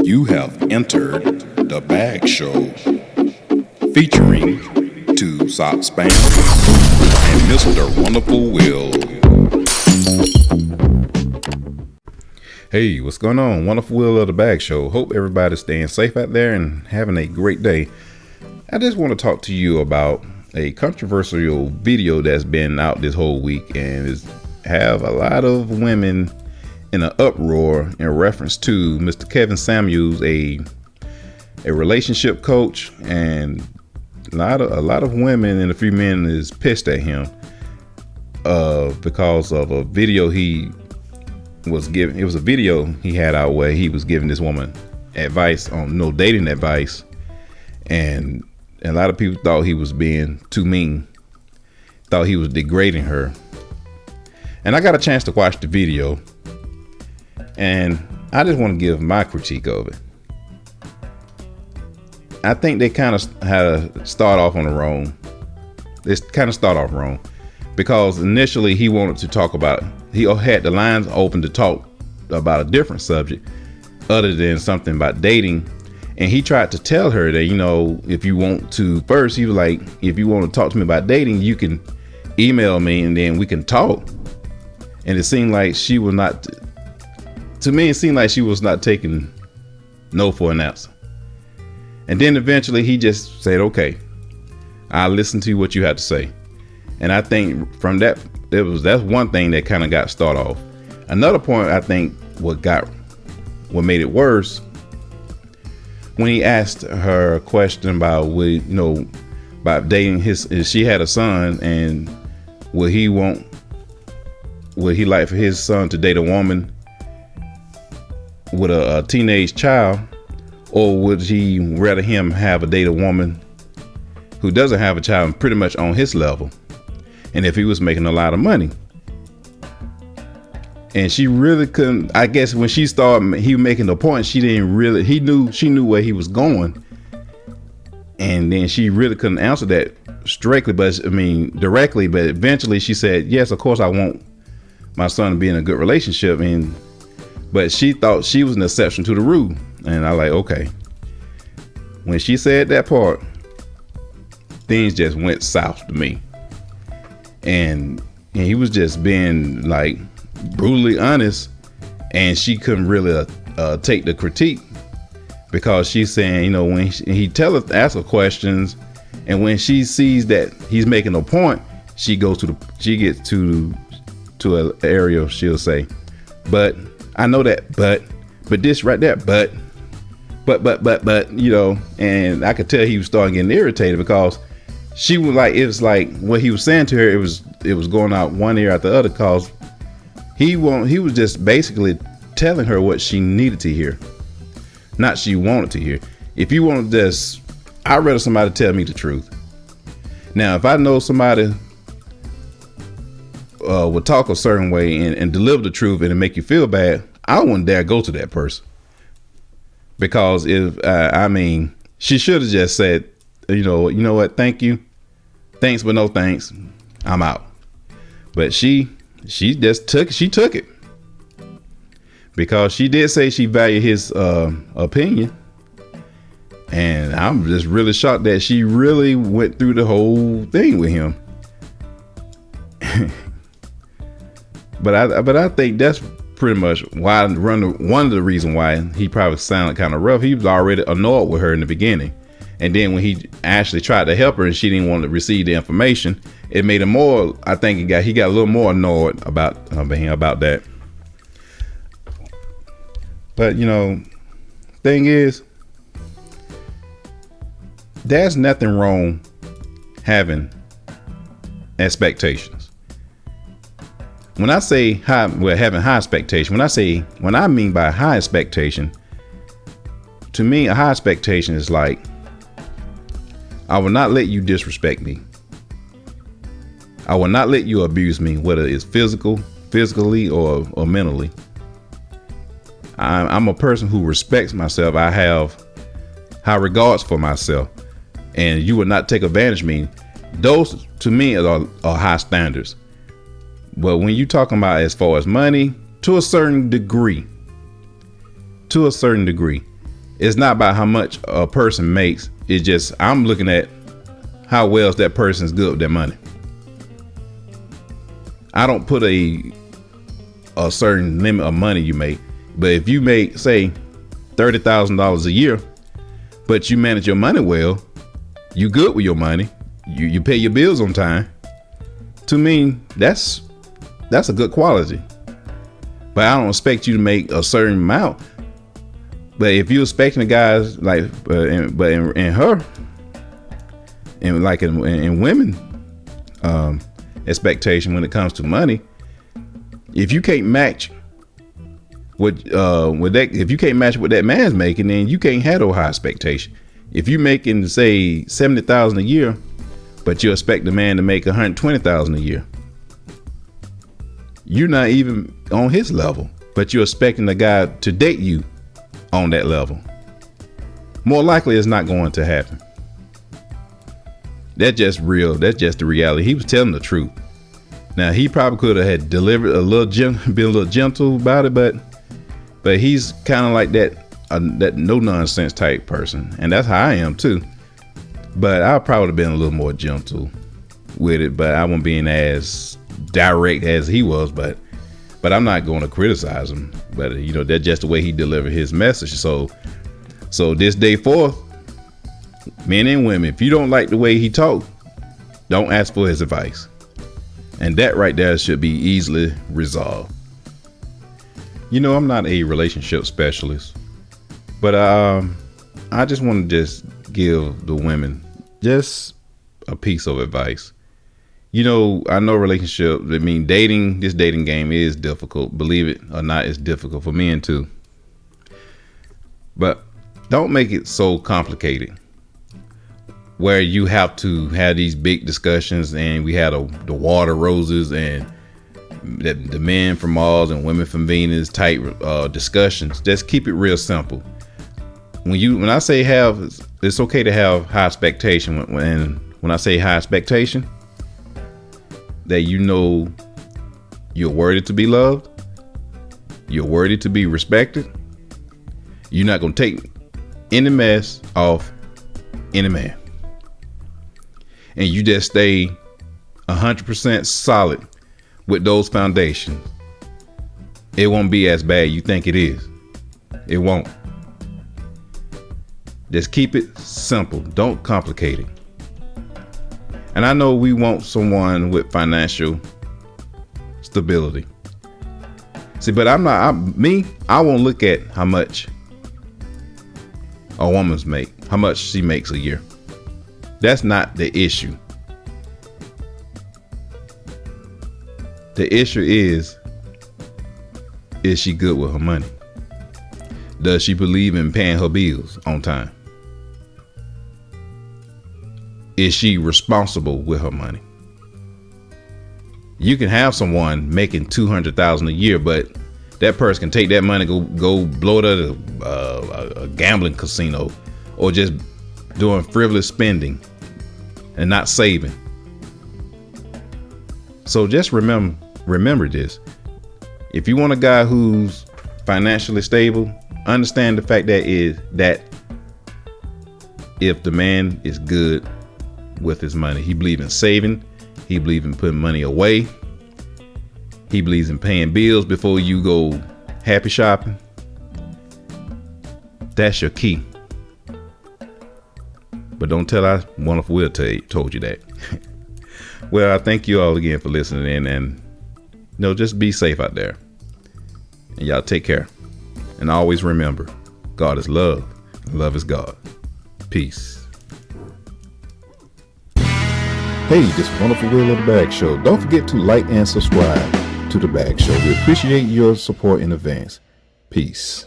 You have entered the Bag Show, featuring two Sock Spanglers and Mr. Wonderful Will. Hey, what's going on? Wonderful Will of the Bag Show. Hope everybody's staying safe out there and having a great day. I just want to talk to you about a controversial video that's been out this whole week and have a lot of women in an uproar in reference to Mr. Kevin Samuels, a relationship coach, and a lot of women and a few men is pissed at him because of a video he was giving. It was a video he had out where he was giving this woman advice on no dating advice, and a lot of people thought he was being too mean, thought he was degrading her. And I got a chance to watch the video, and I just want to give my critique of it. I think they kind of had to start off on the wrong. They kind of start off wrong because initially he wanted to talk about, he had the lines open to talk about a different subject other than something about dating. And he tried to tell her that, you know, if you want to, first he was like, if you want to talk to me about dating, you can email me and then we can talk. And it seemed like she was not, to me, it seemed like she was not taking no for an answer. And then eventually he just said, okay, I'll listen to what you have to say. And I think from that, that's one thing that kind of got started off. Another point, I think what made it worse, when he asked her a question about, about dating she had a son, and would he like for his son to date a woman with a teenage child, or would he rather him have a date a woman who doesn't have a child pretty much on his level, and if he was making a lot of money? And she really couldn't, I guess when she started, he was making the point, she knew where he was going. And then she really couldn't answer that directly, but eventually she said, yes, of course I want my son to be in a good relationship. But she thought she was an exception to the rule. And I like, okay. When she said that part, things just went south to me. And he was just being like brutally honest, and she couldn't really take the critique, because she's saying, when he asks her questions, and when she sees that he's making a point, she gets to an area, she'll say, but I know that, but this right there, but, and I could tell he was starting getting irritated, because she was like, it was like what he was saying to her, it was going out one ear after the other, cause he was just basically telling her what she needed to hear, not she wanted to hear. If you want this, I'd rather somebody tell me the truth. Now, if I know somebody would talk a certain way and deliver the truth and it make you feel bad, I wouldn't dare go to that person. Because she should have just said, you know what, thank you, thanks but no thanks, I'm out. But she took it, because she did say she valued his opinion. And I'm just really shocked that she really went through the whole thing with him. But I think that's pretty much why one of the reasons why he probably sounded kind of rough. He was already annoyed with her in the beginning. And then when he actually tried to help her and she didn't want to receive the information, it made him more, I think he got a little more annoyed about that. But, thing is, there's nothing wrong having expectations. When I say having high expectation, when I mean by high expectation, to me, a high expectation is like, I will not let you disrespect me. I will not let you abuse me, whether it's physically or mentally. I'm a person who respects myself. I have high regards for myself, and you will not take advantage of me. Those to me are high standards. But when you talking about as far as money, to a certain degree, It's not about how much a person makes. It's just I'm looking at how well is that person's good with their money. I don't put a certain limit of money you make, but if you make, say, $30,000 a year, but you manage your money well, you good with your money, you pay your bills on time. To me, that's a good quality. But I don't expect you to make a certain amount. But if you're expecting the guys like, in women, expectation when it comes to money, if you can't match with that, if you can't match what that man's making, then you can't have no high expectation. If you're making, say, $70,000 a year, but you expect the man to make $120,000 a year, you're not even on his level, but you're expecting the guy to date you on that level. More likely it's not going to happen. That's just real. That's just the reality. He was telling the truth. Now he probably could have had delivered been a little gentle about it, but he's kind of like that no nonsense type person, and that's how I am too. But I probably have been a little more gentle with it, but I wasn't being as direct as he was. But I'm not going to criticize him. But that's just the way he delivered his message. So this day forth, men and women, if you don't like the way he talked, don't ask for his advice. And that right there should be easily resolved. I'm not a relationship specialist, but I just want to just give the women just a piece of advice. I know relationships, this dating game is difficult. Believe it or not, it's difficult for men too. But don't make it so complicated where you have to have these big discussions, and we had the water roses and the men from Mars and women from Venus type discussions. Just keep it real simple. When I say it's okay to have high expectation. When I say high expectation, that you're worthy to be loved, you're worthy to be respected. You're not gonna take any mess off any man, and you just stay 100% solid with those foundations. It won't be as bad you think it is. It won't. Just keep it simple. Don't complicate it. And I know we want someone with financial stability. See, but I won't look at how much a woman's how much she makes a year. That's not the issue. The issue is she good with her money? Does she believe in paying her bills on time? Is she responsible with her money? You can have someone making $200,000 a year, but that person can take that money, go blow it at a gambling casino, or just doing frivolous spending and not saving. So just remember this. If you want a guy who's financially stable, understand the fact that if the man is good with his money, he believes in saving, he believes in putting money away, he believes in paying bills before you go happy shopping. That's your key. But don't tell I Wonderful Will told you that. Well, I thank you all again for listening in, and just be safe out there, and y'all take care. And always remember, God is love, and love is God. Peace. Hey, this is Wonderful Will of the Bag Show. Don't forget to like and subscribe to the Bag Show. We appreciate your support in advance. Peace.